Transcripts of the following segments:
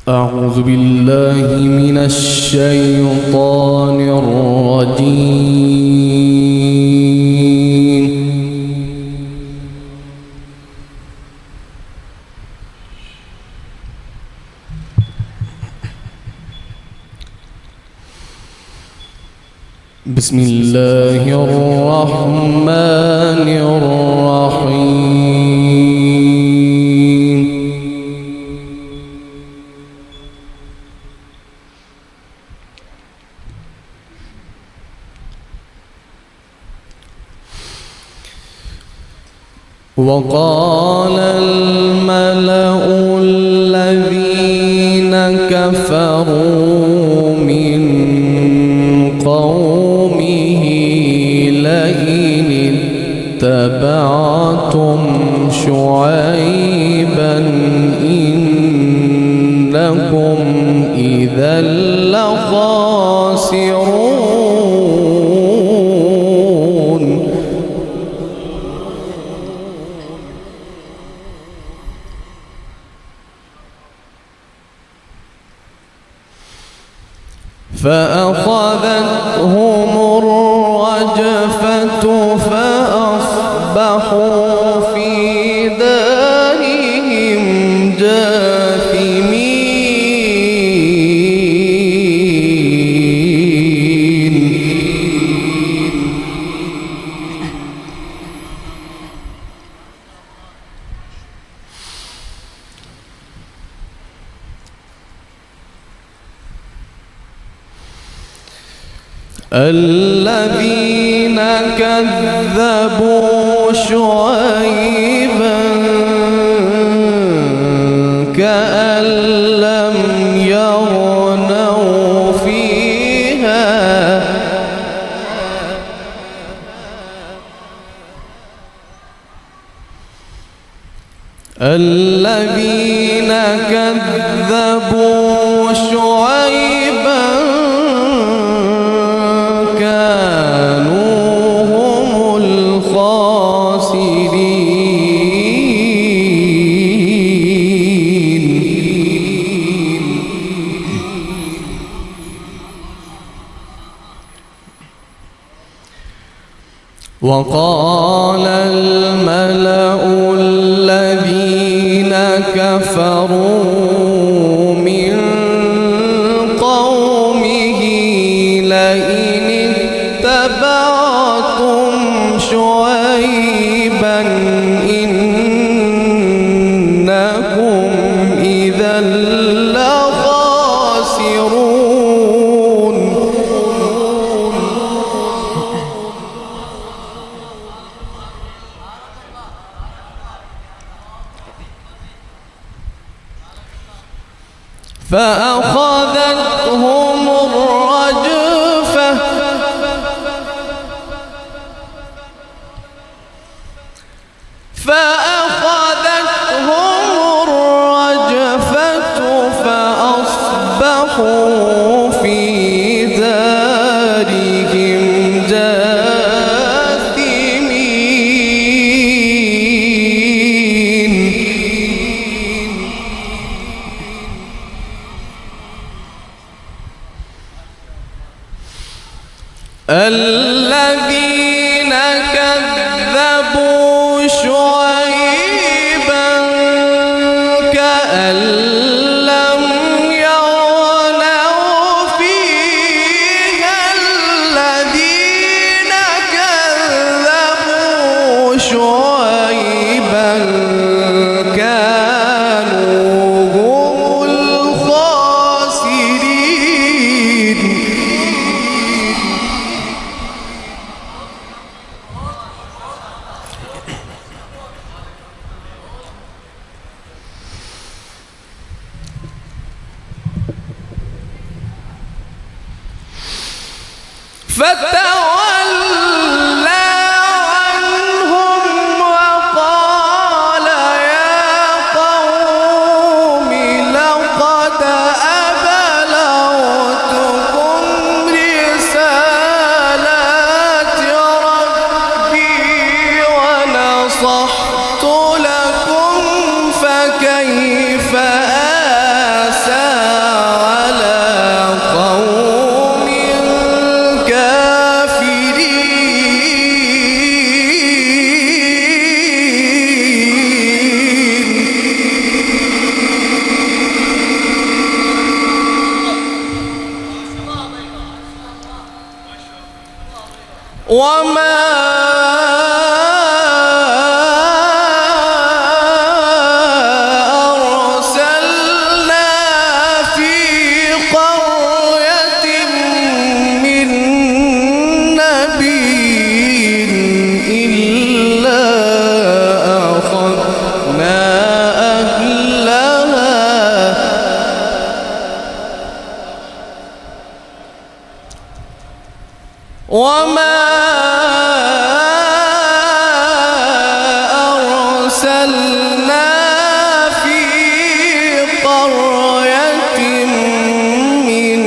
أعوذ بالله من الشيطان الرجيم. بسم الله الرحمن الرحيم. وقال الملأ الذين كفروا من قومه لئن اتبعتم شعيبا إنكم إذا لخاسرون. فأخذتهم الرجفة فأصبحوا في دارهم جاثمين. الذين كذبوا شعيبا كأن لم يغنوا فيها الذين كذبوا شعيبا وقال الملأ الذين كفروا من قومه لئن اتبعتم شعيبا إنكم إذا لخاسرون. فأخذتهم الرجفة فأصبحوا في دارهم جاثمين. الذين كذبوا شعيبا كأن لم يغنوا فيها الذين كذبوا شعيبا كانوا هم الخاسرين. فتولى عنهم وقال يا قوم لقد أبلغتكم رسالات ربي ونصحت لكم فكيف آسى وما أرسلنا في قرية من نبي إلا أخذنا أهلها وما أرسلنا في قرية من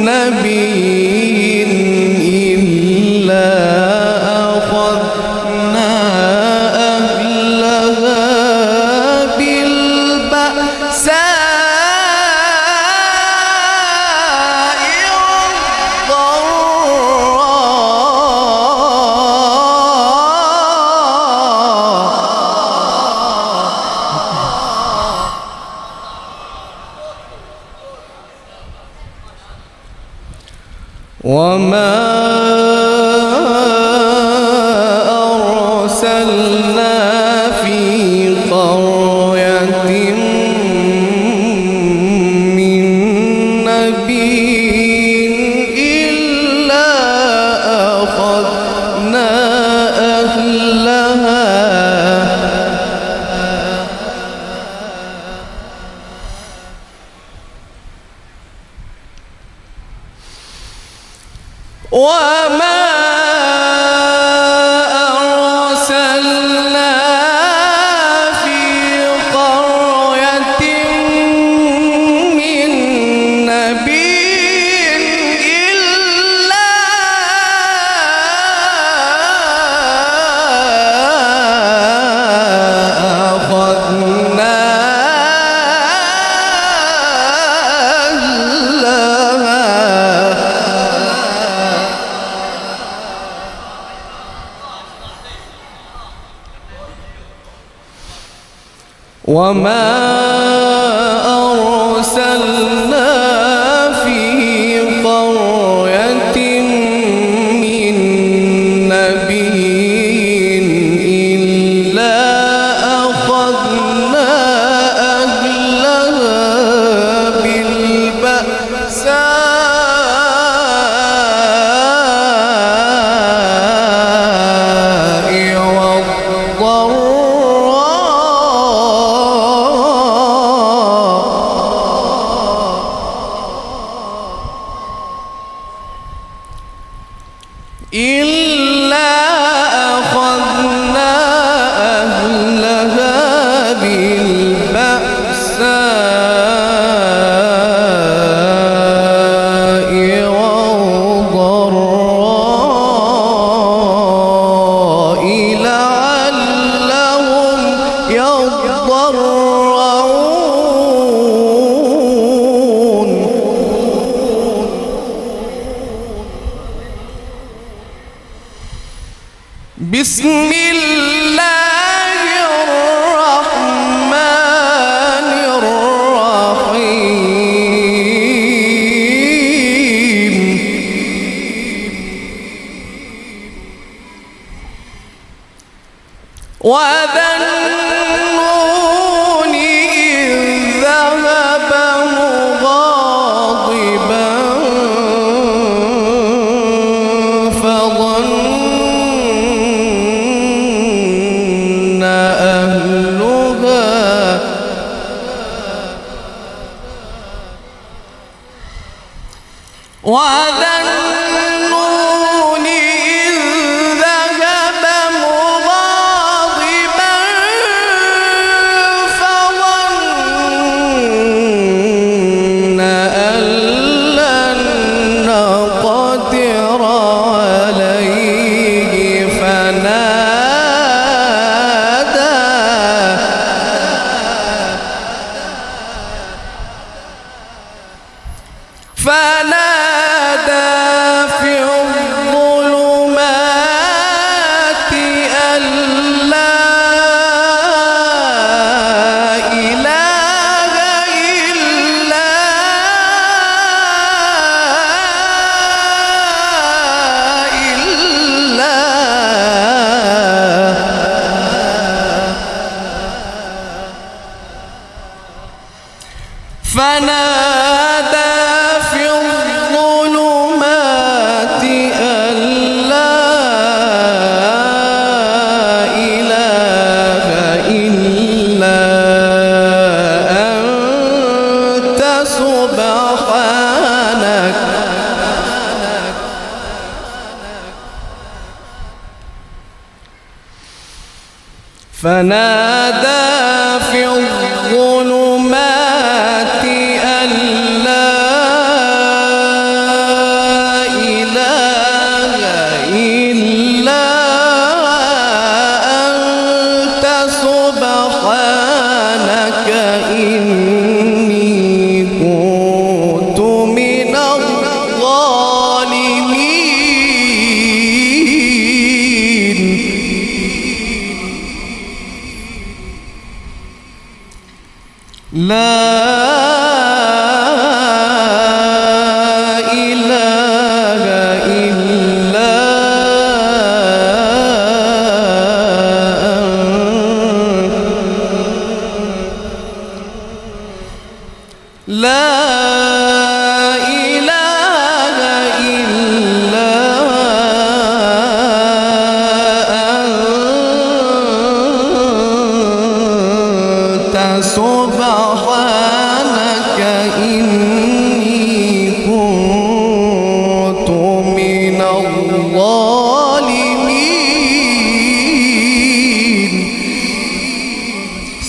نبي إلا أخذنا أهلها بالبأساء وما أرسلنا في قرية من نبي إلا أخذنا أهلها وما أرسلنا في قرية من نبي إلا أخذنا وما أرسلنا في قرية من نبي إلا أخذنا أهلها بالبأساء إلا أخذنا أهلها بالبأساء والضراء لعلهم يضرعون بسم الله الرحمن الرحيم وذا النون إذ ذهب مغاضبا فظن أهلها وذا النون إذ ذهب مغاضبا فظن أن لن نقدر عليه فنادى في الظلمات أن لا إله إلا في الظلمات أن لا إله إلا أنت سبحانك. فنادى في الظلمات أن لا إله إلا أنت سبحانك إني كنت من الظالمين. لا إله إلا أنت. لا إله إلا أنت سبحانك إني كنت من الظالمين.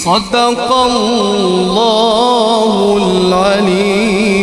صدق الله العليم.